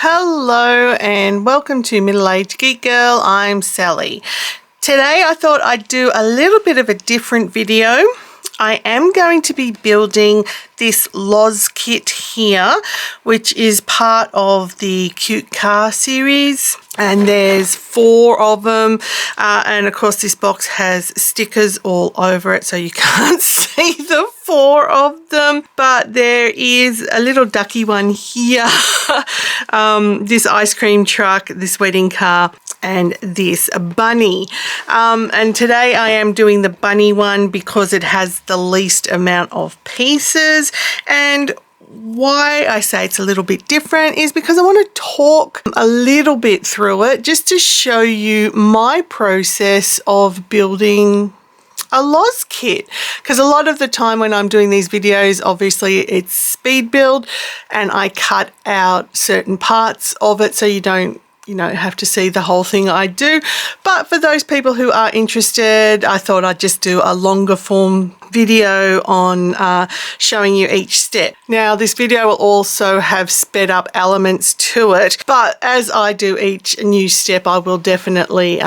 Hello and welcome to Middle-Aged Geek Girl. I'm Sally. Today I thought I'd do a little bit of a different video. I am going to be building this LOZ kit here, which is part of the Cute Car series, and there's 4 of them, and of course this box has stickers all over it so you can't see the 4 of them, but there is a little ducky one here, this ice cream truck, this wedding car, and this bunny. And today I am doing the bunny one because it has the least amount of pieces, and why I say it's a little bit different is because I want to talk a little bit through it just to show you my process of building a LOZ kit, because a lot of the time when I'm doing these videos, obviously it's speed build and I cut out certain parts of it so you don't have to see the whole thing I do. But for those people who are interested, I thought I'd just do a longer form video on showing you each step. Now this video will also have sped up elements to it, but as I do each new step I will definitely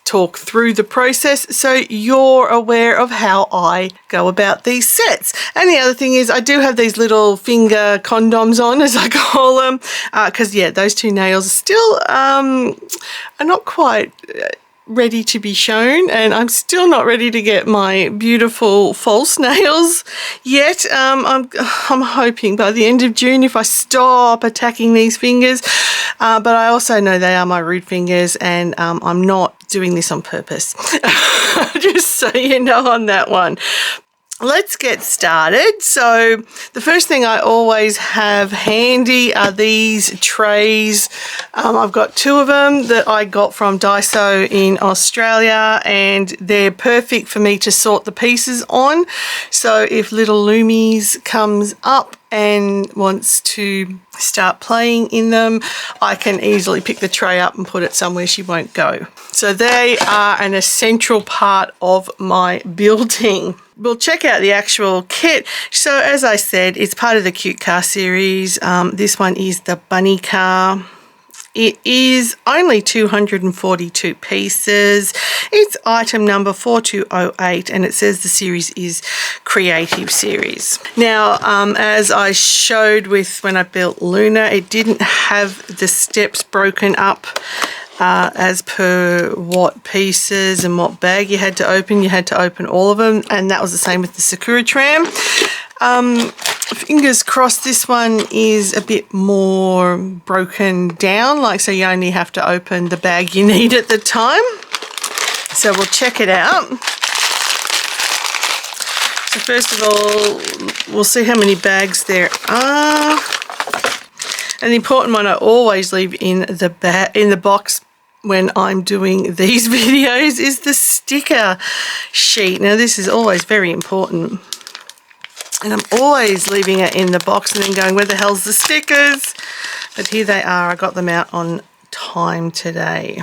talk through the process so you're aware of how I go about these sets. And the other thing is I do have these little finger condoms on, as I call them, because yeah, those 2 nails are still are not quite ready to be shown, and I'm still not ready to get my beautiful false nails yet. I'm hoping by the end of June if I stop attacking these fingers, but I also know they are my root fingers, and I'm not doing this on purpose. Just so you know on that one. Let's get started. So the first thing I always have handy are these trays. I've got 2 of them that I got from Daiso in Australia, and they're perfect for me to sort the pieces on. So if little Loomies comes up and wants to start playing in them, I can easily pick the tray up and put it somewhere she won't go. So they are an essential part of my building. We'll check out the actual kit. So as I said, it's part of the Cute Car series. This one is the bunny car. It is only 242 pieces. It's item number 4208, and it says the series is Creative Series. Now, as I showed with when I built Luna, it didn't have the steps broken up as per what pieces and what bag you had to open. You had to open all of them, and that was the same with the Sakura tram. Fingers crossed this one is a bit more broken down, like so you only have to open the bag you need at the time. So we'll check it out. So first of all, we'll see how many bags there are. And the important one I always leave in the box when I'm doing these videos is the sticker sheet. Now this is always very important, and I'm always leaving it in the box and then going, where the hell's the stickers? But here they are. I got them out on time today.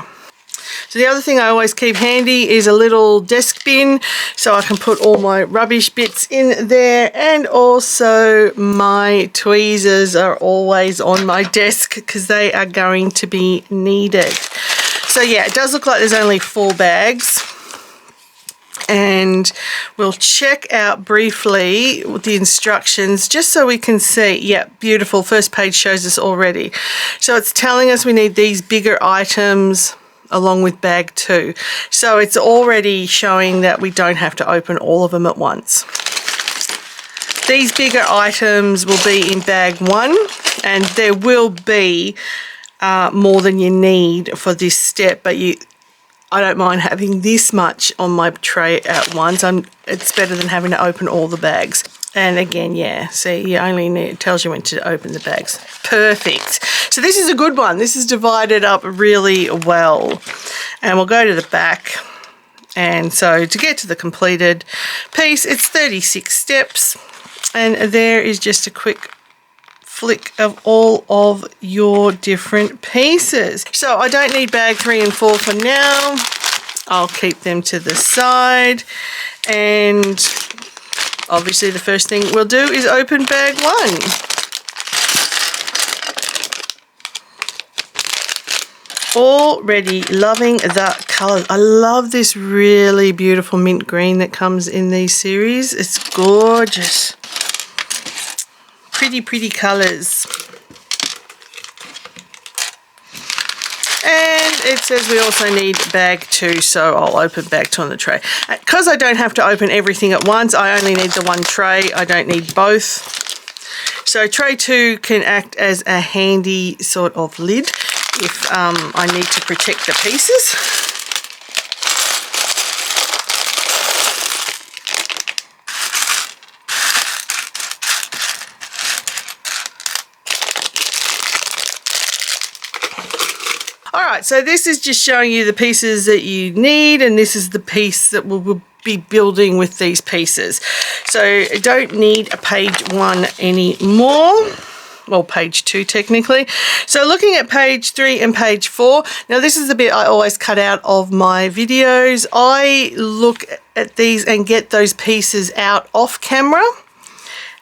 So the other thing I always keep handy is a little desk bin so I can put all my rubbish bits in there, and also my tweezers are always on my desk because they are going to be needed. So yeah, it does look like there's only 4 bags. And we'll check out briefly the instructions just so we can see. Yeah, beautiful. First page shows us already. So it's telling us we need these bigger items along with bag 2. So it's already showing that we don't have to open all of them at once. These bigger items will be in bag 1, and there will be more than you need for this step, but I don't mind having this much on my tray at once. It's better than having to open all the bags. And again, yeah, see, you only need, it tells you when to open the bags. Perfect. So this is a good one. This is divided up really well. And we'll go to the back. And so to get to the completed piece, it's 36 steps. And there is just a quick flick of all of your different pieces. So I don't need bag 3 and 4 for now. I'll keep them to the side, and obviously the first thing we'll do is open bag 1. already loving the colors. I love this really beautiful mint green that comes in these series. It's gorgeous. Pretty, pretty colors. And it says we also need bag 2, so I'll open bag 2 on the tray. Because I don't have to open everything at once, I only need the one tray. I don't need both. So tray 2 can act as a handy sort of lid if I need to protect the pieces. Alright, so this is just showing you the pieces that you need, and this is the piece that we'll be building with these pieces. So I don't need a page 1 anymore. Well, page 2 technically. So looking at page 3 and page 4, now this is the bit I always cut out of my videos. I look at these and get those pieces out off camera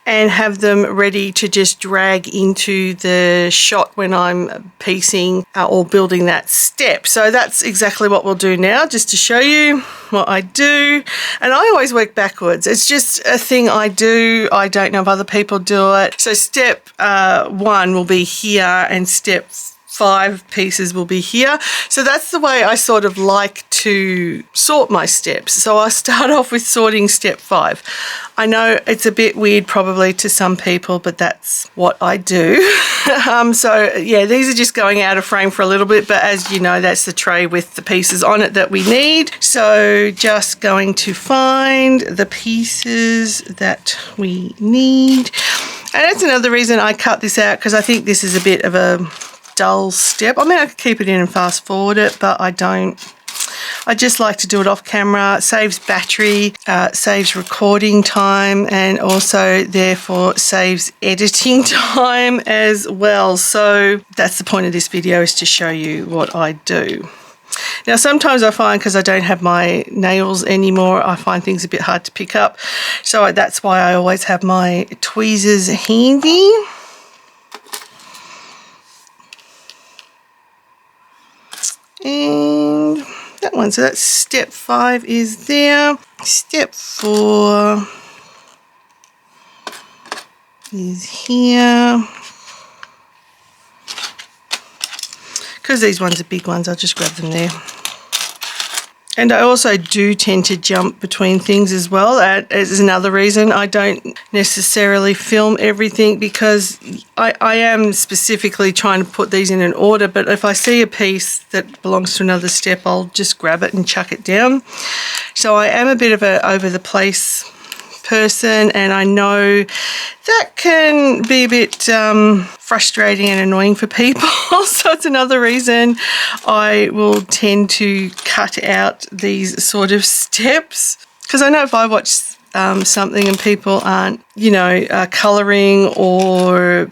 and have them ready to just drag into the shot when I'm piecing or building that step. So that's exactly what we'll do now, just to show you what I do. And I always work backwards. It's just a thing I do. I don't know if other people do it. So step 1 will be here and step 5 pieces will be here. So that's the way I sort of like to sort my steps. So I start off with sorting step 5. I know it's a bit weird probably to some people, but that's what I do. So yeah, these are just going out of frame for a little bit, but as you know, that's the tray with the pieces on it that we need. So just going to find the pieces that we need. And that's another reason I cut this out, because I think this is a bit of a dull step. I mean, I could keep it in and fast forward it, but I don't. I just like to do it off camera. It saves battery, saves recording time, and also therefore saves editing time as well. So that's the point of this video, is to show you what I do. Now sometimes I find, because I don't have my nails anymore, I find things a bit hard to pick up. So that's why I always have my tweezers handy. And that one, so that's step 5 is there. Step 4 is here. Because these ones are big ones, I'll just grab them there. And I also do tend to jump between things as well. That is another reason I don't necessarily film everything, because I am specifically trying to put these in an order, but if I see a piece that belongs to another step, I'll just grab it and chuck it down. So I am a bit of a over the place person, and I know that can be a bit frustrating and annoying for people. So it's another reason I will tend to cut out these sort of steps, because I know if I watch something and people aren't, you know, colouring or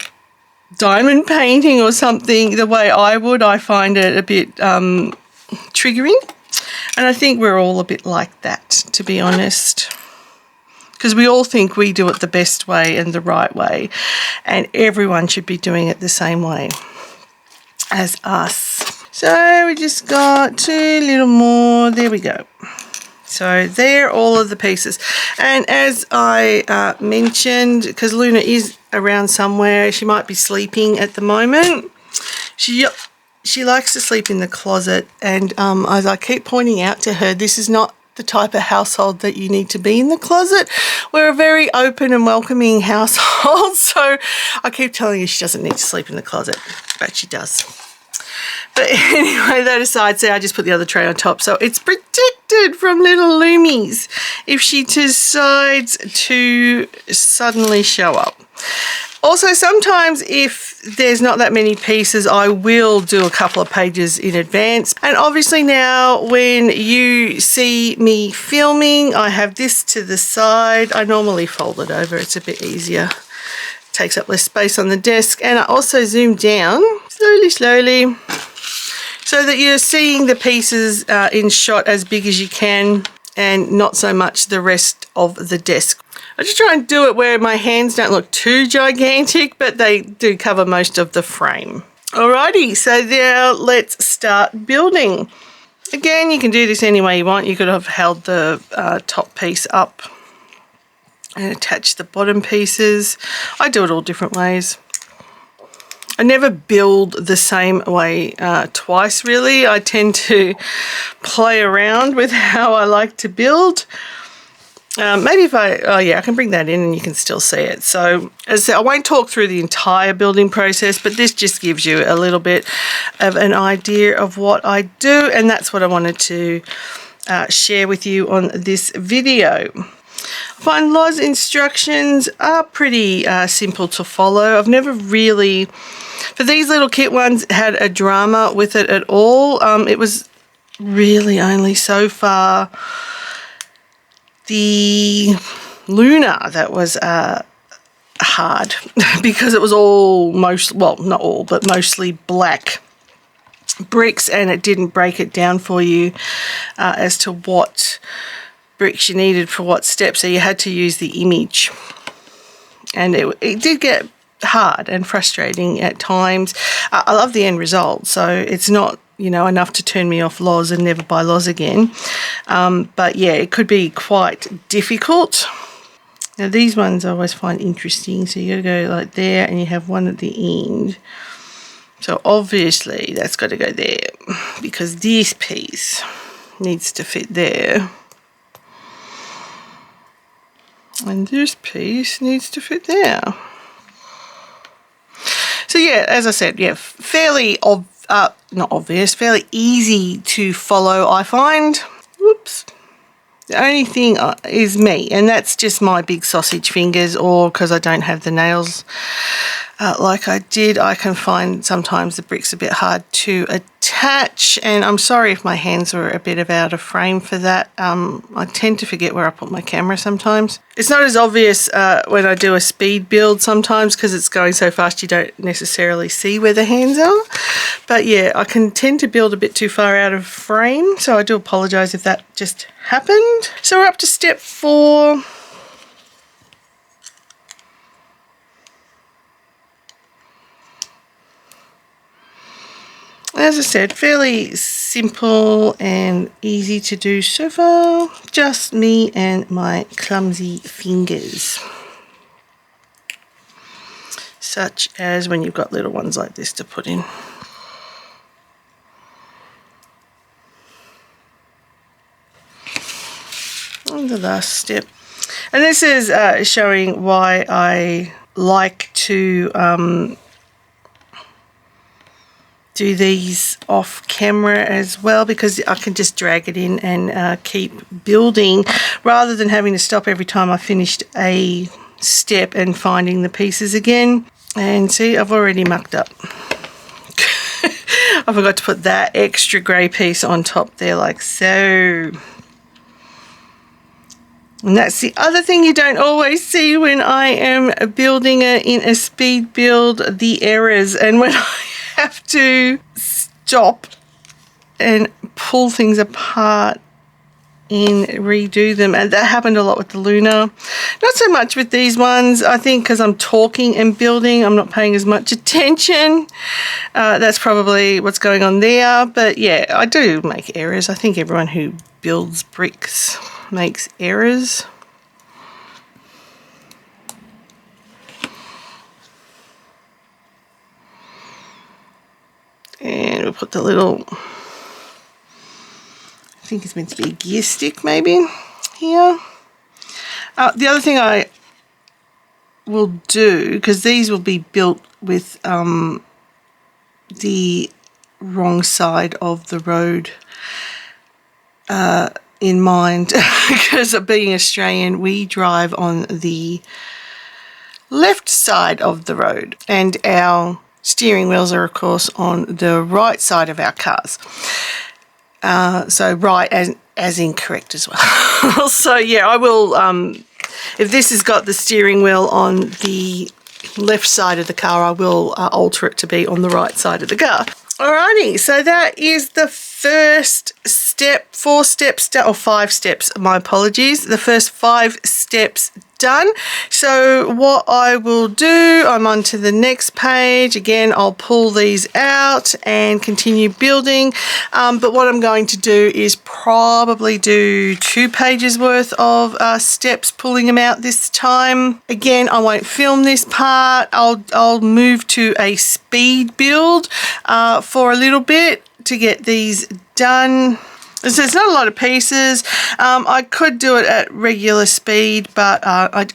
diamond painting or something the way I would, I find it a bit triggering. And I think we're all a bit like that, to be honest, because we all think we do it the best way and the right way, and everyone should be doing it the same way as us. So we just got 2 little more. There we go. So there are all of the pieces. And as I mentioned, because Luna is around somewhere, she might be sleeping at the moment. She likes to sleep in the closet, and as I keep pointing out to her, this is not the type of household that you need to be in the closet. We're a very open and welcoming household, so I keep telling her she doesn't need to sleep in the closet, but she does. But anyway, that aside, so I just put the other tray on top, so it's protected from little loomies if she decides to suddenly show up. Also, sometimes if there's not that many pieces, I will do a couple of pages in advance. And obviously now when you see me filming, I have this to the side. I normally fold it over, it's a bit easier. Takes up less space on the desk. And I also zoom down slowly, so that you're seeing the pieces in shot as big as you can, and not so much the rest of the desk. I just try and do it where my hands don't look too gigantic, but they do cover most of the frame. Alrighty, so now let's start building. Again, you can do this any way you want. You could have held the top piece up and attach the bottom pieces. I do it all different ways. I never build the same way twice, really. I tend to play around with how I like to build. Maybe if I can bring that in and you can still see it. So as I said, I won't talk through the entire building process, but this just gives you a little bit of an idea of what I do, and that's what I wanted to share with you on this video. I find LOZ instructions are pretty simple to follow. I've never really, for these little kit ones, had a drama with it at all. It was really only so far the Luna that was hard because it was not all, but mostly black bricks, and it didn't break it down for you as to what bricks you needed for what step, so you had to use the image, and it did get hard and frustrating at times. I love the end result, so it's not enough to turn me off LOZ and never buy LOZ again, but yeah, it could be quite difficult. Now these ones I always find interesting, so you got to go like there and you have one at the end, so obviously that's got to go there because this piece needs to fit there. And this piece needs to fit there. So yeah, as I said, yeah, fairly not obvious, fairly easy to follow, I find. Whoops. The only thing is me, and that's just my big sausage fingers, or because I don't have the nails like I did. I can find sometimes the bricks a bit hard to attach, and I'm sorry if my hands were a bit out of frame for that. I tend to forget where I put my camera sometimes. It's not as obvious when I do a speed build sometimes because it's going so fast you don't necessarily see where the hands are. But yeah, I can tend to build a bit too far out of frame, so I do apologise if that just happened. So we're up to step 4. As I said, fairly simple and easy to do so far. Just me and my clumsy fingers. Such as when you've got little ones like this to put in. And the last step. And this is showing why I like to do these off camera as well, because I can just drag it in and keep building rather than having to stop every time I finished a step and finding the pieces again. And see, I've already mucked up. I forgot to put that extra grey piece on top there like so. And that's the other thing you don't always see when I am building in a speed build, the errors, and when I have to stop and pull things apart and redo them. And that happened a lot with the Luna. Not so much with these ones, I think, because I'm talking and building, I'm not paying as much attention. That's probably what's going on there. But yeah, I do make errors. I think everyone who builds bricks makes errors. And we'll put the little, I think it's meant to be a gear stick maybe here. The other thing I will do, because these will be built with the wrong side of the road in mind, because of being Australian, we drive on the left side of the road, and our steering wheels are, of course, on the right side of our cars. So right as incorrect as well. So yeah, I will, if this has got the steering wheel on the left side of the car, I will alter it to be on the right side of the car. Alrighty, so that is the first step, 5 steps, my apologies. The first 5 steps done. So what I will do, I'm on to the next page. Again, I'll pull these out and continue building. But what I'm going to do is probably do 2 pages worth of steps, pulling them out this time. Again, I won't film this part. I'll move to a speed build for a little bit to get these done. So it's not a lot of pieces. I could do it at regular speed, but I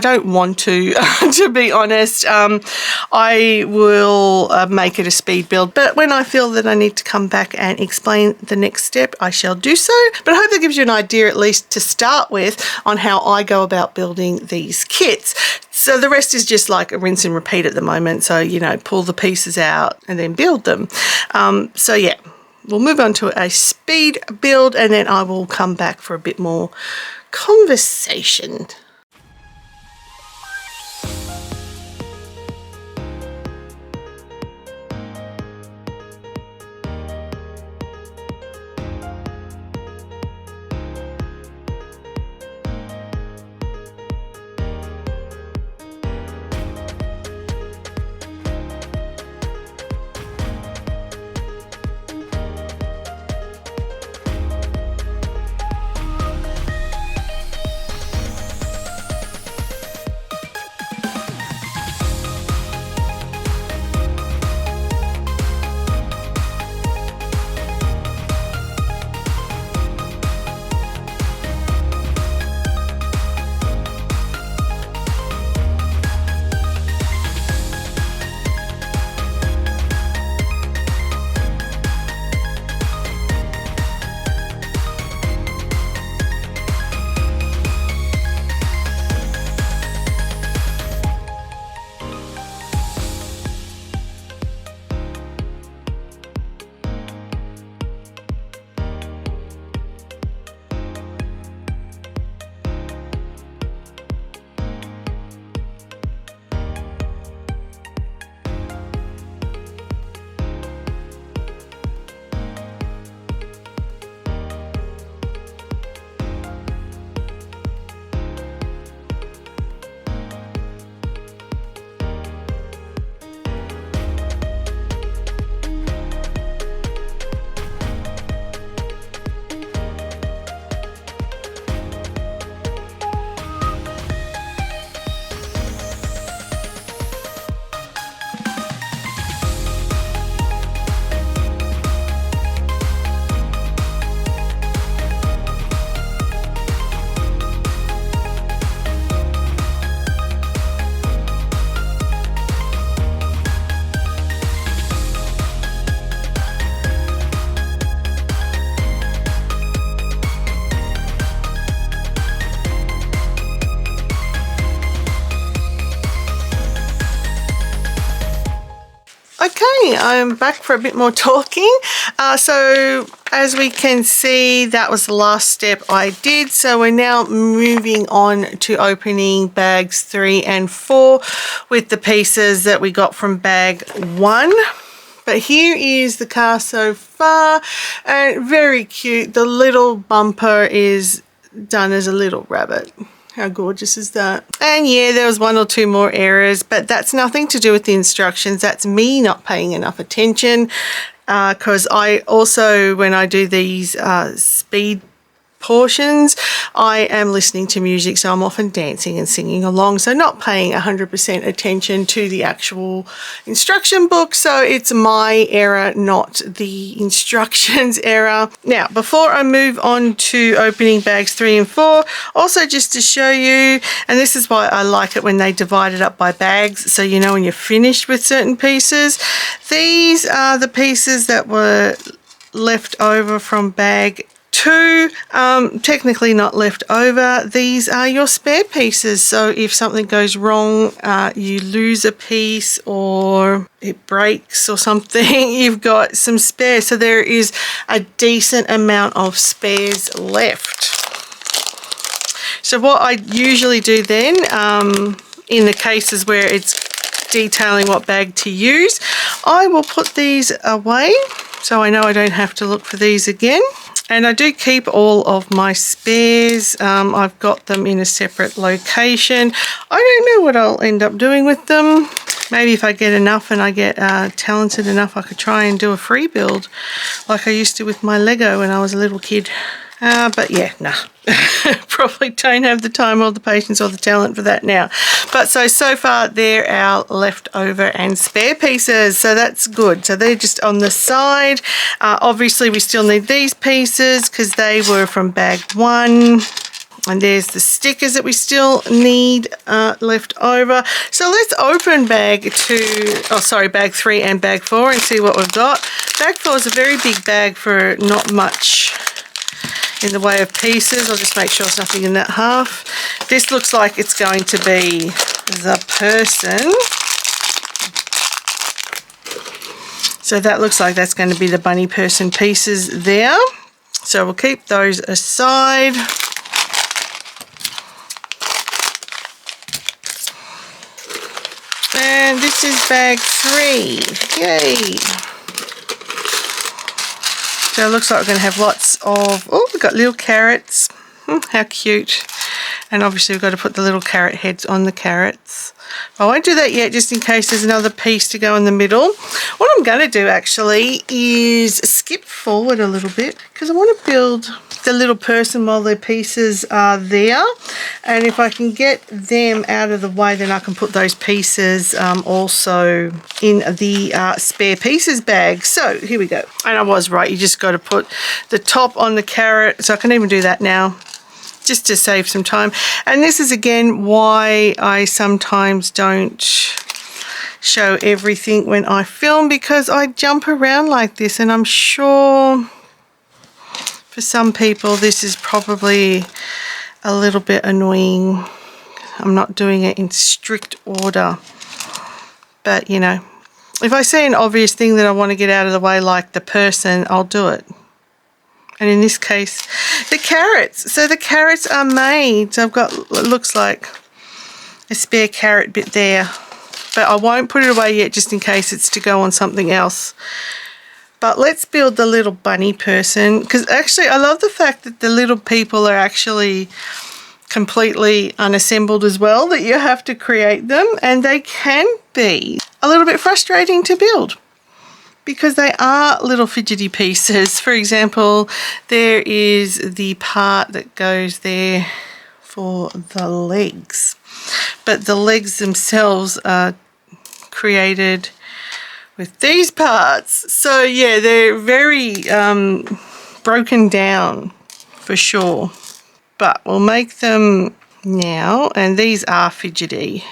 don't want to, to be honest. I will make it a speed build, but when I feel that I need to come back and explain the next step, I shall do so. But I hope that gives you an idea, at least to start with, on how I go about building these kits. So the rest is just like a rinse and repeat at the moment. So, you know, pull the pieces out and then build them. So yeah. We'll move on to a speed build and then I will come back for a bit more conversation. Okay, I'm back for a bit more talking. So as we can see, that was the last step I did. So we're now moving on to opening bags 3 and 4 with the pieces that we got from bag 1. But here is the car so far, and very cute. The little bumper is done as a little rabbit. How gorgeous is that? And yeah, there was 1 or 2 more errors, but that's nothing to do with the instructions. That's me not paying enough attention, because I also, when I do these speed portions, I am listening to music, so I'm often dancing and singing along, so not paying 100% attention to the actual instruction book. So it's my error, not the instructions error. Now, before I move on to opening bags 3 and 4, also just to show you, and this is why I like it when they divide it up by bags, so you know when you're finished with certain pieces. These are the pieces that were left over from bag 2, technically not left over. These are your spare pieces, so if something goes wrong, you lose a piece or it breaks or something, you've got some spares. So there is a decent amount of spares left. So what I usually do then, in the cases where it's detailing what bag to use, I will put these away so I know I don't have to look for these again. And I do keep all of my spares. I've got them in a separate location. I don't know what I'll end up doing with them. Maybe if I get enough and I get talented enough, I could try and do a free build like I used to with my Lego when I was a little kid. But yeah, nah. Probably don't have the time or the patience or the talent for that now. But so far they're our leftover and spare pieces, so that's good. So they're just on the side. Obviously we still need these pieces because they were from bag 1. And there's the stickers that we still need left over. So let's open bag 3 and bag 4 and see what we've got. Bag 4 is a very big bag for not much in the way of pieces. I'll just make sure there's nothing in that half. This looks like it's going to be the person. So that looks like that's going to be the bunny person pieces there. So we'll keep those aside. And this is bag 3. Yay! So it looks like we're going to have lots of, oh, we've got little carrots. How cute. And obviously we've got to put the little carrot heads on the carrots. I won't do that yet just in case there's another piece to go in the middle. What I'm going to do actually is skip forward a little bit because I want to build the little person while their pieces are there. And if I can get them out of the way, then I can put those pieces also in the spare pieces bag. So here we go. And I was right, you just got to put the top on the carrot. So I can even do that now, just to save some time. And this is again why I sometimes don't show everything when I film, because I jump around like this, and I'm sure for some people this is probably a little bit annoying. I'm not doing it in strict order, but you know, if I see an obvious thing that I want to get out of the way, like the person, I'll do it. And in this case, the carrots. So the carrots are made. So I've got, it looks like a spare carrot bit there. But I won't put it away yet just in case it's to go on something else. But let's build the little bunny person. Because actually I love the fact that the little people are actually completely unassembled as well. That you have to create them. And they can be a little bit frustrating to build, because they are little fidgety pieces. For example, there is the part that goes there for the legs, but the legs themselves are created with these parts. So yeah, they're very broken down for sure, but we'll make them now. And these are fidgety,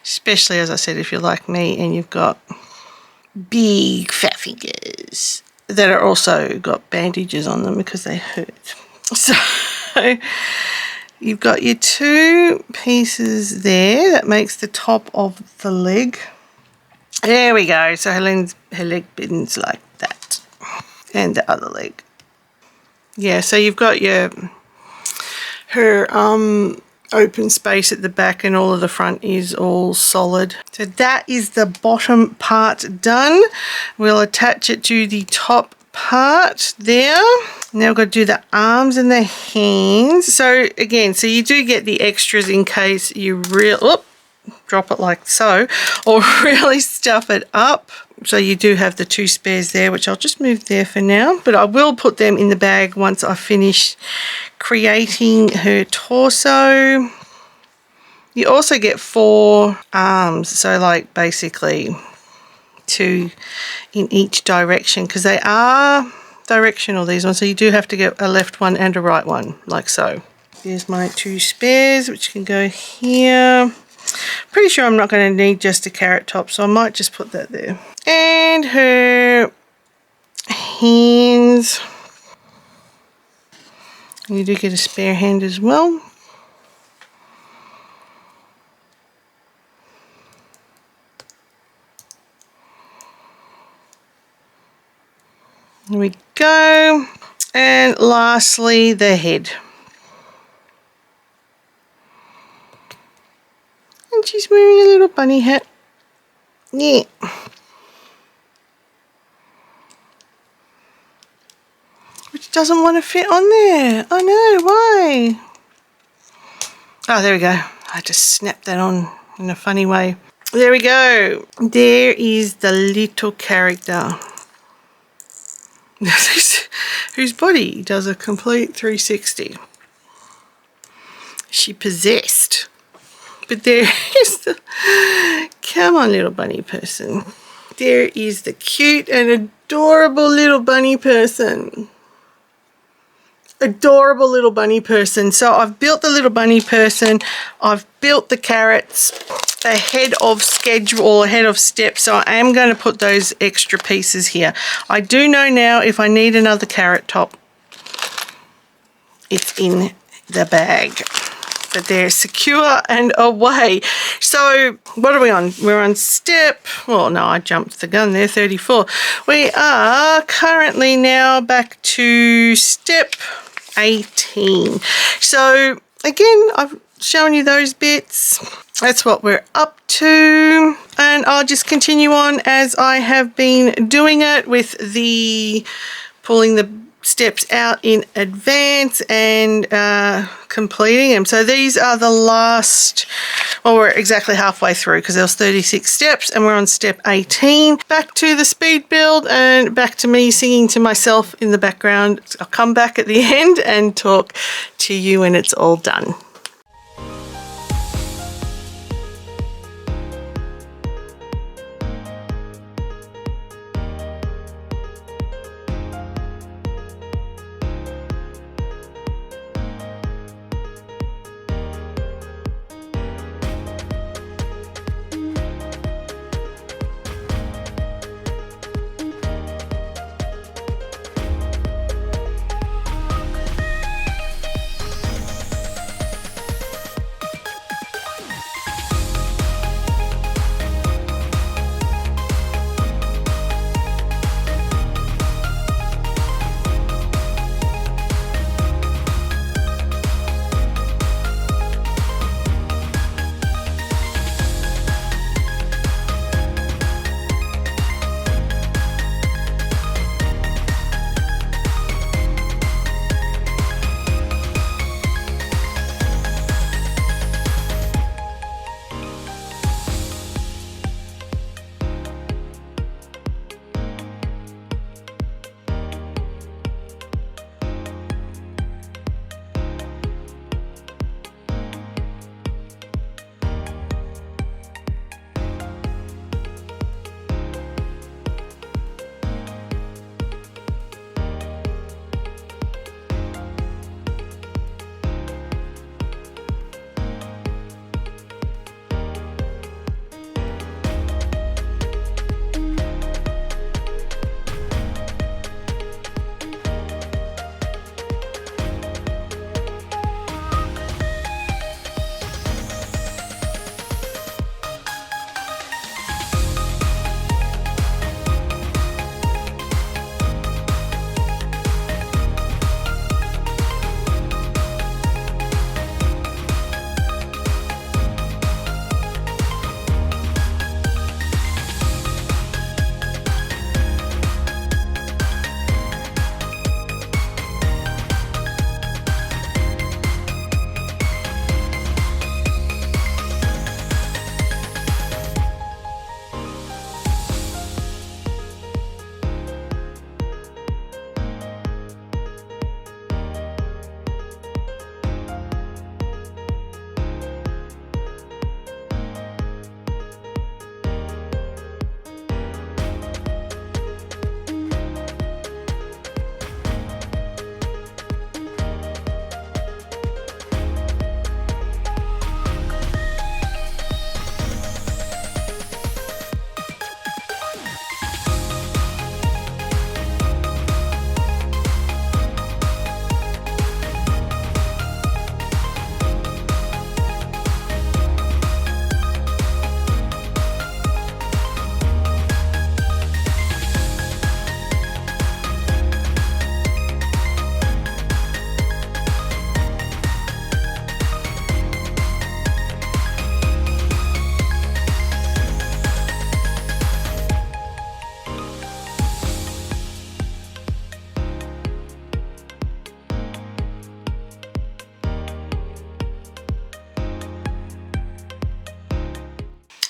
especially, as I said, if you're like me and you've got big fat fingers that are also got bandages on them because they hurt. So you've got your 2 pieces there. That makes the top of the leg. There we go. So her leg bends like that, and the other leg. Yeah. So you've got her open space at the back, and all of the front is all solid. So that is the bottom part done. We'll attach it to the top part there. Now we've got to do the arms and the hands. So again, so you do get the extras in case you drop it like so, or really stuff it up. So you do have the 2 spares there, which I'll just move there for now, but I will put them in the bag once I finish creating her torso. You also get 4 arms, so like basically 2 in each direction, because they are directional, these ones, so you do have to get a left one and a right one, like so. There's my 2 spares, which can go here. Pretty sure I'm not going to need just a carrot top, so I might just put that there. And her hands. You do get a spare hand as well. There we go. And lastly, the head. And she's wearing a little bunny hat. Yeah. Which doesn't want to fit on there. I know, why? Oh, there we go. I just snapped that on in a funny way. There we go. There is the little character. Whose body does a complete 360. She possessed. But there is the... Come on, little bunny person. There is the cute and adorable little bunny person. Adorable little bunny person. So I've built the little bunny person. I've built the carrots ahead of schedule or ahead of step. So I am going to put those extra pieces here. I do know now if I need another carrot top, it's in the bag. But they're secure and away. So what are we on? We're on step, well, no, I jumped the gun there, 34. We are currently now back to step 18. So again, I've shown you those bits. That's what we're up to. And I'll just continue on as I have been doing it with the pulling the steps out in advance and completing them. So these are the last, well, we're exactly halfway through because there was 36 steps and we're on step 18. Back to the speed build and back to me singing to myself in the background. I'll come back at the end and talk to you when it's all done.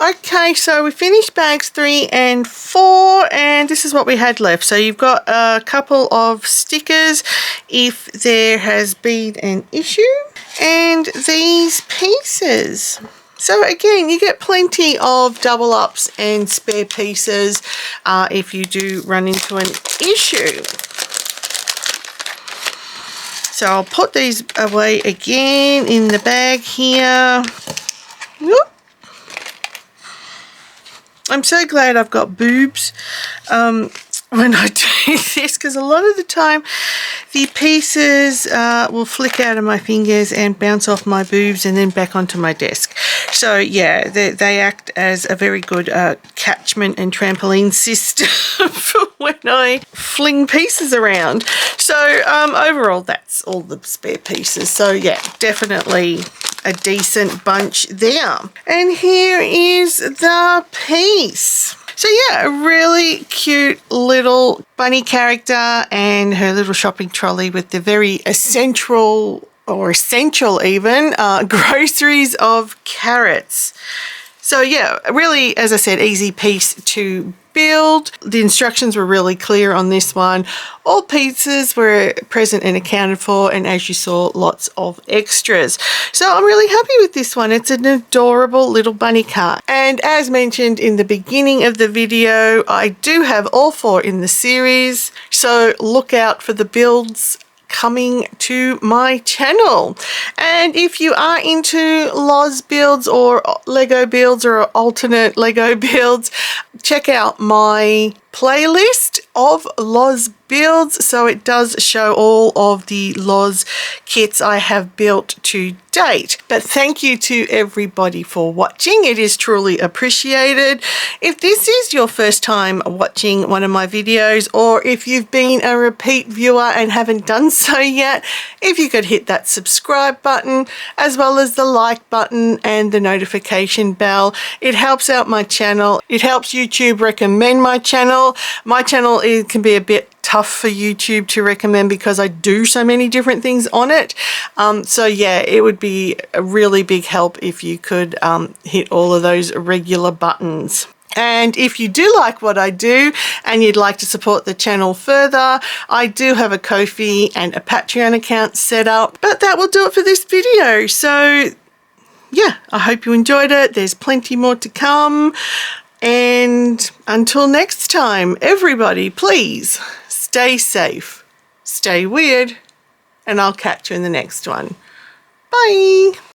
Okay, so we finished bags 3 and 4, and this is what we had left. So you've got a couple of stickers if there has been an issue, and these pieces. So again, you get plenty of double ups and spare pieces if you do run into an issue. So I'll put these away again in the bag here. Whoop. I'm so glad I've got boobs when I do this, because a lot of the time the pieces will flick out of my fingers and bounce off my boobs and then back onto my desk. So yeah, they act as a very good catchment and trampoline system for when I fling pieces around. So overall, that's all the spare pieces. So yeah, definitely a decent bunch there. And here is the piece. So yeah, a really cute little bunny character and her little shopping trolley with the very essential even groceries of carrots. So yeah, really, as I said, easy piece to build. The instructions were really clear on this one. All pieces were present and accounted for, and as you saw, lots of extras. So I'm really happy with this one. It's an adorable little bunny car. And as mentioned in the beginning of the video, I do have all 4 in the series. So look out for the builds coming to my channel. And if you are into LOZ builds or Lego builds or alternate Lego builds, check out my playlist of LOZ builds. So it does show all of the LOZ kits I have built to date. But thank you to everybody for watching. It is truly appreciated. If this is your first time watching one of my videos, or if you've been a repeat viewer and haven't done so yet, if you could hit that subscribe button as well as the like button and the notification bell, it helps out my channel. It helps YouTube recommend my channel. My channel can be a bit tough for YouTube to recommend because I do so many different things on it. So yeah, it would be a really big help if you could hit all of those regular buttons. And if you do like what I do and you'd like to support the channel further, I do have a Ko-fi and a Patreon account set up. But that will do it for this video. So yeah, I hope you enjoyed it. There's plenty more to come. And until next time, everybody, please stay safe, stay weird, and I'll catch you in the next one. Bye.